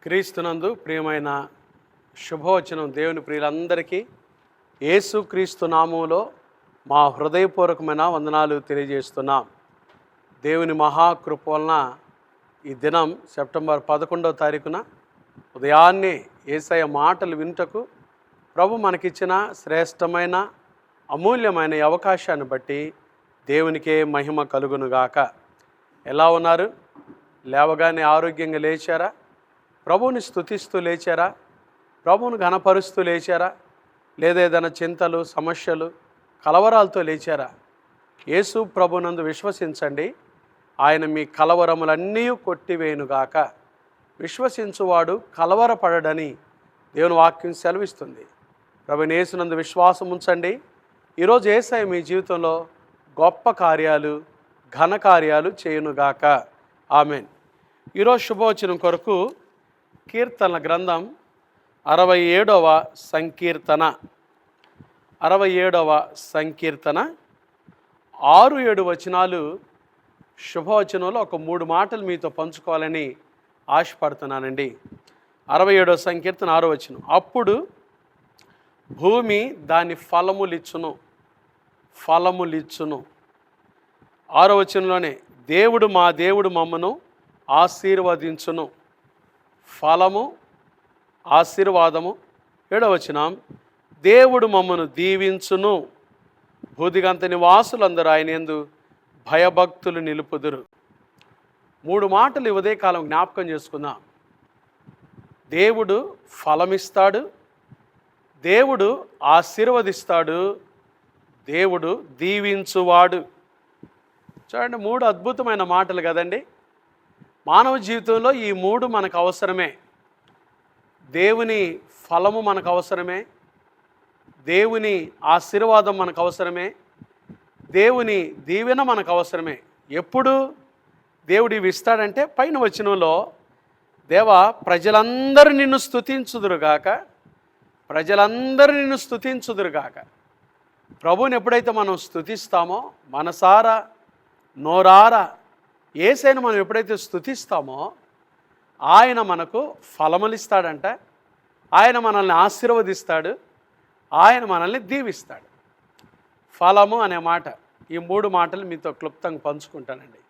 క్రీస్తునందు ప్రియమైన శుభవచనం దేవుని ప్రియులందరికీ యేసుక్రీస్తు నామములో మా హృదయపూర్వకమైన వందనాలు తెలియజేస్తున్నాం. దేవుని మహాకృప వలన ఈ దినం సెప్టెంబర్ 11వ తారీఖున ఉదయాన్నే యేసయ్య మాటలు వినుటకు ప్రభు మనకిచ్చిన శ్రేష్టమైన అమూల్యమైన ఈ అవకాశాన్ని బట్టి దేవునికే మహిమ కలుగునుగాక. ఎలా ఉన్నారు? లేవగానే ఆరోగ్యంగా లేచారా? ప్రభువుని స్తుతిస్తూ లేచారా? ప్రభువును ఘనపరుస్తూ లేచారా? లేదా ఏదైనా చింతలు, సమస్యలు, కలవరాలతో లేచారా? యేసు ప్రభునందు విశ్వసించండి, ఆయన మీ కలవరములన్నీ కొట్టివేయునుగాక. విశ్వసించువాడు కలవరపడడని దేవుని వాక్యం సెలవిస్తుంది. ప్రభుని యేసునందు విశ్వాసం ఉంచండి. ఈరోజు యేసయ్య మీ జీవితంలో గొప్ప కార్యాలు, ఘన కార్యాలు చేయునుగాక. ఆమెన్. ఈరోజు శుభవచనం కొరకు కీర్తనల గ్రంథం 67వ సంకీర్తన 6-7 వచనాలు శుభవచనంలో ఒక 3 మాటలు మీతో పంచుకోవాలని ఆశపడుతున్నానండి. 67వ సంకీర్తన 6వ వచనం. అప్పుడు భూమి దాని ఫలములిచ్చును. 6వ వచనంలోనే దేవుడు మా దేవుడు మమ్మను ఆశీర్వదించును. ఫలము, ఆశీర్వాదము. 7వ వచనం, దేవుడు మమ్మను దీవించును. భూదిగంత నివాసులందరూ ఆయన యందు భయభక్తులు నిలుపుదురు. 3 మాటలు ఈ ఉదయకాలం జ్ఞాపకం చేసుకుందాం. దేవుడు ఫలమిస్తాడు, దేవుడు ఆశీర్వదిస్తాడు, దేవుడు దీవించువాడు. చూడండి, 3 అద్భుతమైన మాటలు కదండి. మానవ జీవితంలో ఈ 3 మనకు అవసరమే. దేవుని ఫలము మనకు అవసరమే, దేవుని ఆశీర్వాదం మనకు అవసరమే, దేవుని దీవెన మనకు అవసరమే. ఎప్పుడు దేవుడు ఇవి ఇస్తాడంటే పైన వచనంలో, దేవా ప్రజలందరూ నిన్ను స్తుతించుదురుగాక, ప్రజలందరూ నిన్ను స్తుతించుదురుగాక. ప్రభువుని ఎప్పుడైతే మనం స్తుతిస్తామో, మనసారా నోరారా యేసయ్యను మనం ఎప్పుడైతే స్తుతిస్తామో, ఆయన మనకు ఫలములు ఇస్తాడంట, ఆయన మనల్ని ఆశీర్వదిస్తాడు, ఆయన మనల్ని దీవిస్తాడు. ఫలము అనే మాట, ఈ 3 మాటలు మీతో క్లుప్తంగా పంచుకుంటానండి.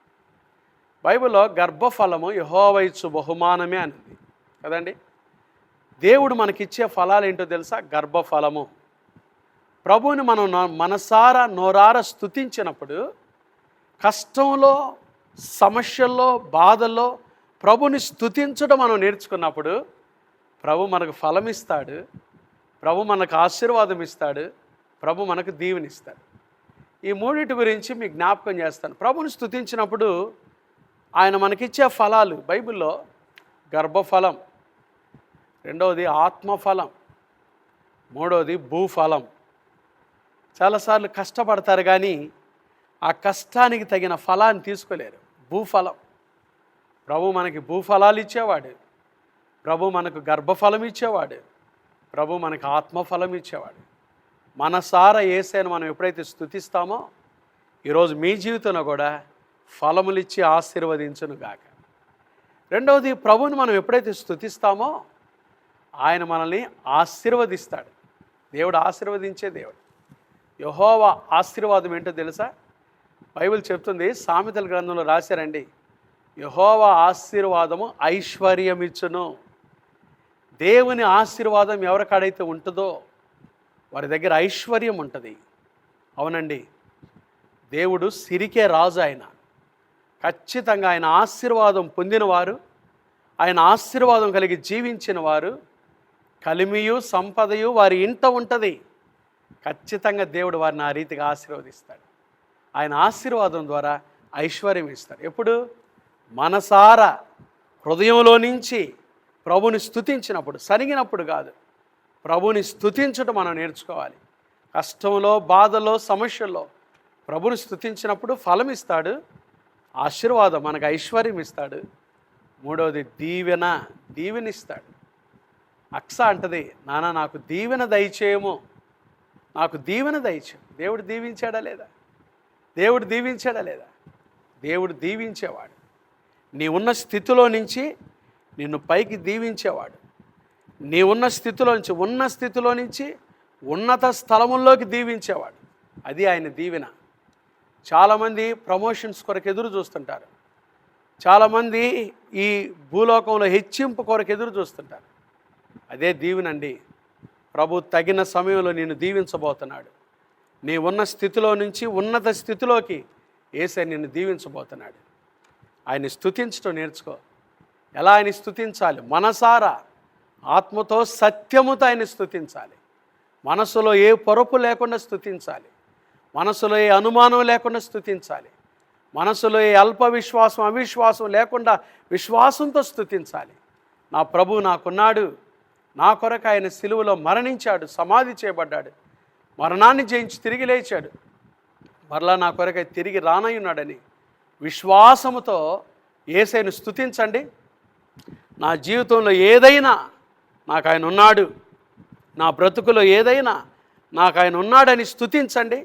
బైబిల్లో గర్భఫలము యెహోవా ఇచ్చు బహుమానమే అనింది కదండి. దేవుడు మనకిచ్చే ఫలాలు ఏంటో తెలుసా? గర్భఫలము. ప్రభువుని మనం మనసారా నోరారా స్తుతించినప్పుడు, కష్టంలో, సమస్యల్లో, బాధల్లో ప్రభుని స్తుతించడం మనం నేర్చుకున్నప్పుడు ప్రభు మనకు ఫలం ఇస్తాడు, ప్రభు మనకు ఆశీర్వాదం ఇస్తాడు, ప్రభు మనకు దీవెనిస్తాడు. ఈ 3 గురించి మీకు జ్ఞాపకం చేస్తాను. ప్రభుని స్తుతించినప్పుడు ఆయన మనకిచ్చే ఫలాలు బైబిల్లో గర్భఫలం, 2వది ఆత్మఫలం, 3వది భూఫలం. చాలాసార్లు కష్టపడతారు కానీ ఆ కష్టానికి తగిన ఫలాన్ని తీసుకోలేరు. భూఫలం. ప్రభు మనకి భూఫలాలు ఇచ్చేవాడు, ప్రభు మనకు గర్భఫలం ఇచ్చేవాడు, ప్రభు మనకు ఆత్మఫలం ఇచ్చేవాడు. మనసారా యేసయ్యను మనం ఎప్పుడైతే స్తుతిస్తామో, ఈరోజు మీ జీవితంలో కూడా ఫలములిచ్చి ఆశీర్వదించును గాక. 2వది, ప్రభువుని మనం ఎప్పుడైతే స్తుతిస్తామో ఆయన మనల్ని ఆశీర్వదిస్తాడు. దేవుడు ఆశీర్వదించే దేవుడు. యెహోవా ఆశీర్వాదం ఏంటో తెలుసా? బైబిల్ చెప్తుంది, సామెతల గ్రంథంలో రాశారండి, యెహోవా ఆశీర్వాదము ఐశ్వర్యం ఇచ్చును. దేవుని ఆశీర్వాదం ఎవరికాడైతే ఉంటుందో వారి దగ్గర ఐశ్వర్యం ఉంటుంది. అవునండి, దేవుడు సిరికే రాజు. ఆయన ఖచ్చితంగా ఆయన ఆశీర్వాదం పొందినవారు, ఆయన ఆశీర్వాదం కలిగి జీవించిన వారు కలిమియు సంపదయు వారి ఇంట ఉంటుంది. ఖచ్చితంగా దేవుడు వారిని ఆ రీతిగా ఆశీర్వదిస్తాడు. ఆయన ఆశీర్వాదం ద్వారా ఐశ్వర్యం ఇస్తాడు. ఎప్పుడు? మనసారా హృదయంలో నుంచి ప్రభుని స్తుతించినప్పుడు, సరిగినప్పుడు కాదు. ప్రభుని స్తుతించడం మనం నేర్చుకోవాలి. కష్టంలో, బాధలో, సమస్యల్లో ప్రభుని స్తుతించినప్పుడు ఫలం ఇస్తాడు, ఆశీర్వాదం, మనకు ఐశ్వర్యం ఇస్తాడు. 3వది దీవెనిస్తాడు. అక్స అంటది, నాన్న నాకు దీవెన దయచేయము, నాకు దీవెన దయచేయము. దేవుడు దీవించాడా లేదా? దేవుడు దీవించాడా లేదా? దేవుడు దీవించేవాడు. నీ ఉన్న స్థితిలో నుంచి నిన్ను పైకి దీవించేవాడు. నీ ఉన్న స్థితిలో నుంచి ఉన్నత స్థలముల్లోకి దీవించేవాడు. అది ఆయన దీవెన. చాలామంది ప్రమోషన్స్ కొరకు ఎదురు చూస్తుంటారు. చాలామంది ఈ భూలోకంలో హెచ్చింపు కొరకు ఎదురు చూస్తుంటారు. అదే దీవెనండి. ప్రభు తగిన సమయంలో నిన్ను దీవించబోతున్నాడు. నీ ఉన్న స్థితిలో నుంచి ఉన్నత స్థితిలోకి యేసయ్య నిన్ను దీవించబోతున్నాడు. ఆయన్ని స్తుతించడం నేర్చుకో. ఎలా ఆయన స్తుతించాలి? మనసారా, ఆత్మతో, సత్యముతో ఆయన స్తుతించాలి. మనసులో ఏ పొరపు లేకుండా స్తుతించాలి. మనసులో ఏ అనుమానం లేకుండా స్తుతించాలి. మనసులో ఏ అల్ప విశ్వాసం, అవిశ్వాసం లేకుండా విశ్వాసంతో స్తుతించాలి. నా ప్రభు నాకున్నాడు, నా కొరకు ఆయన సిలువలో మరణించాడు, సమాధి చేయబడ్డాడు, మరణాన్ని జయించి తిరిగి లేచాడు, మరలా నా కొరకై తిరిగి రానయ్యున్నాడని విశ్వాసముతో యేసయ్యను స్తుతించండి. నా జీవితంలో ఏదైనా నాకు ఆయన ఉన్నాడు, నా బ్రతుకులో ఏదైనా నాకు ఆయన ఉన్నాడని స్తుతించండి.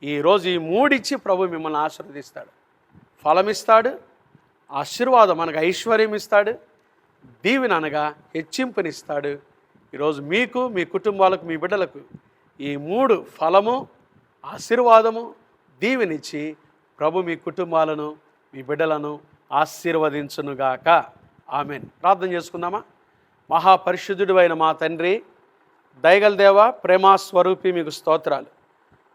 ఈరోజు ఈ మూడిచ్చి ప్రభు మిమ్మల్ని ఆశీర్వదిస్తాడు. ఫలమిస్తాడు, ఆశీర్వాదం అనగా ఐశ్వర్యం ఇస్తాడు, దీవెన అనగా హెచ్చింపునిస్తాడు. ఈరోజు మీకు, మీ కుటుంబాలకు, మీ బిడ్డలకు ఈ మూడు, ఫలము, ఆశీర్వాదము, దీవెనిచ్చి ప్రభు మీ కుటుంబాలను, మీ బిడ్డలను ఆశీర్వదించునుగాక. ఆమెన్. ప్రార్థన చేసుకుందామా? మహాపరిశుద్ధుడు అయిన మా తండ్రి, దయగల దేవ, ప్రేమాస్వరూపి, మీకు స్తోత్రాలు.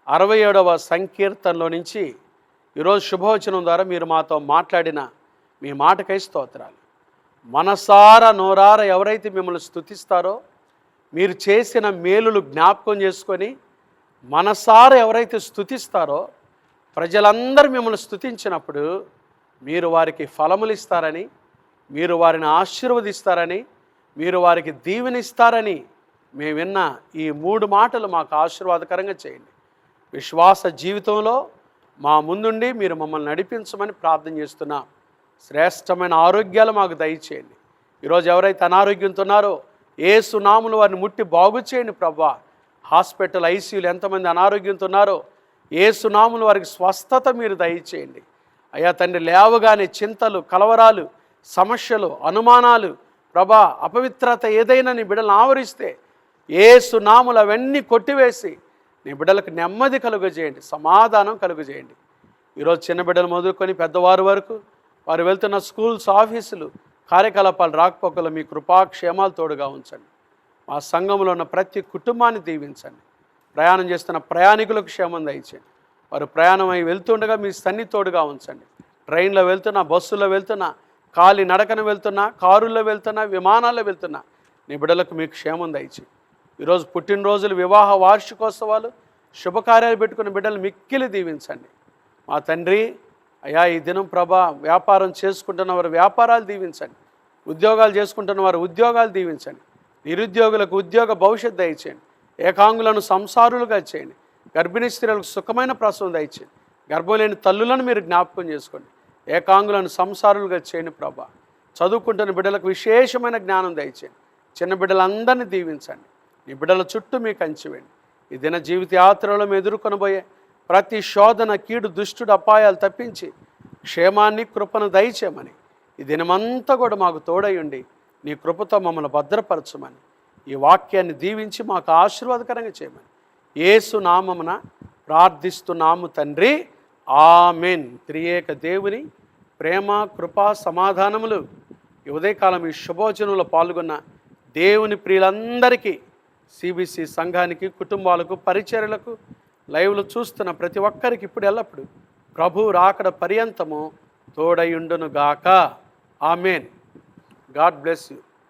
67వ సంకీర్తనలో నుంచి ఈరోజు శుభవచనం ద్వారా మీరు మాతో మాట్లాడిన మీ మాటకై స్తోత్రాలు. మనసారా నోరార ఎవరైతే మిమ్మల్ని స్తుతిస్తారో, మీరు చేసిన మేలులు జ్ఞాపకం చేసుకొని మనసారా ఎవరైతే స్తుతిస్తారో, ప్రజలందరూ మిమ్మల్ని స్తుతించినప్పుడు మీరు వారికి ఫలములు ఇస్తారని, మీరు వారిని ఆశీర్వదిస్తారని, మీరు వారికి దీవెనిస్తారని మేము విన్న ఈ 3 మాటలు మాకు ఆశీర్వాదకరంగా చేయండి. విశ్వాస జీవితంలో మా ముందుండి మీరు మమ్మల్ని నడిపించమని ప్రార్థన చేస్తున్నాం. శ్రేష్టమైన ఆరోగ్యాలు మాకు దయచేయండి. ఈరోజు ఎవరైతే అనారోగ్యంతో ఉన్నారో యేసు నామములో వారిని ముట్టి బాగు చేయండి ప్రభువా. హాస్పిటల్, ఐసీయూలు ఎంతమంది అనారోగ్యంతో ఉన్నారో యేసు నామములో వారికి స్వస్థత మీరు దయచేయండి. అయ్యా తండ్రి, లేవగానే చింతలు, కలవరాలు, సమస్యలు, అనుమానాలు, ప్రభా, అపవిత్రత ఏదైనా నీ బిడ్డలను ఆవరిస్తే యేసు నామములు అవన్నీ కొట్టివేసి నీ బిడ్డలకు నెమ్మది కలుగజేయండి, సమాధానం కలుగజేయండి. ఈరోజు చిన్న బిడ్డలు మొదలుకొని పెద్దవారు వరకు వారు వెళ్తున్న స్కూల్స్, ఆఫీసులు, కార్యకలాపాలు, రాకపోకలు మీ కృపాక్షేమాలు తోడుగా ఉంచండి. మా సంఘంలో ఉన్న ప్రతి కుటుంబాన్ని దీవించండి. ప్రయాణం చేస్తున్న ప్రయాణికులకు క్షేమం దయచేయండి. వారు ప్రయాణం అయి వెళ్తుండగా మీ సన్ని తోడుగా ఉంచండి. ట్రైన్లో వెళ్తున్నా, బస్సుల్లో వెళ్తున్నా, కాలి నడకన వెళ్తున్నా, కారుల్లో వెళ్తున్నా, విమానాల్లో వెళ్తున్నా నీ బిడ్డలకు మీకు క్షేమం దయచేయండి. ఈరోజు పుట్టినరోజులు, వివాహ వార్షికోత్సవాలు, శుభకార్యాలు పెట్టుకున్న బిడ్డలు మిక్కిలి దీవించండి. మా తండ్రి, అయ్యా ఈ దినం ప్రభా, వ్యాపారం చేసుకుంటున్న వారు వ్యాపారాలు దీవించండి, ఉద్యోగాలు చేసుకుంటున్న వారు ఉద్యోగాలు దీవించండి, నిరుద్యోగులకు ఉద్యోగ భవిష్యత్తు దయచేయండి, ఏకాంగులను సంసారులుగా చేయండి, గర్భిణీ స్త్రీలకు సుఖమైన ప్రసవం దయచేయండి, గర్భం లేని తల్లులను మీరు జ్ఞాపకం చేసుకోండి, ఏకాంగులను సంసారులుగా చేయండి ప్రభా. చదువుకుంటున్న బిడ్డలకు విశేషమైన జ్ఞానం దయచేయండి. చిన్న బిడ్డలందరినీ దీవించండి. నీ బిడ్డల చుట్టూ మీకు కంచివేయండి. ఈ దిన జీవిత యాత్రలో మేము ఎదుర్కొనబోయే ప్రతి శోధన, కీడు, దుష్టుడు, అపాయాలు తప్పించి క్షేమాన్ని, కృపను దయచేయమని ఈ దినమంతా కూడా మాకు తోడయుండి నీ కృపతో మమ్మల్ని భద్రపరచమని ఈ వాక్యాన్ని దీవించి మాకు ఆశీర్వాదకరంగా చేయమని యేసు నామమున ప్రార్థిస్తున్నాము తండ్రి. ఆమెన్. త్రియేక దేవుని ప్రేమ, కృప, సమాధానములు ఈ ఉదయకాలం ఈ శుభవచనంలో పాల్గొన్న దేవుని ప్రియులందరికీ, సిబిసి సంఘానికి, కుటుంబాలకు, పరిచర్యలకు, లైవ్లో చూస్తున్న ప్రతి ఒక్కరికి ఇప్పుడు ఎల్లప్పుడు ప్రభు రాకడ పర్యంతము తోడయుండునుగాక. ఆమెన్. God bless you.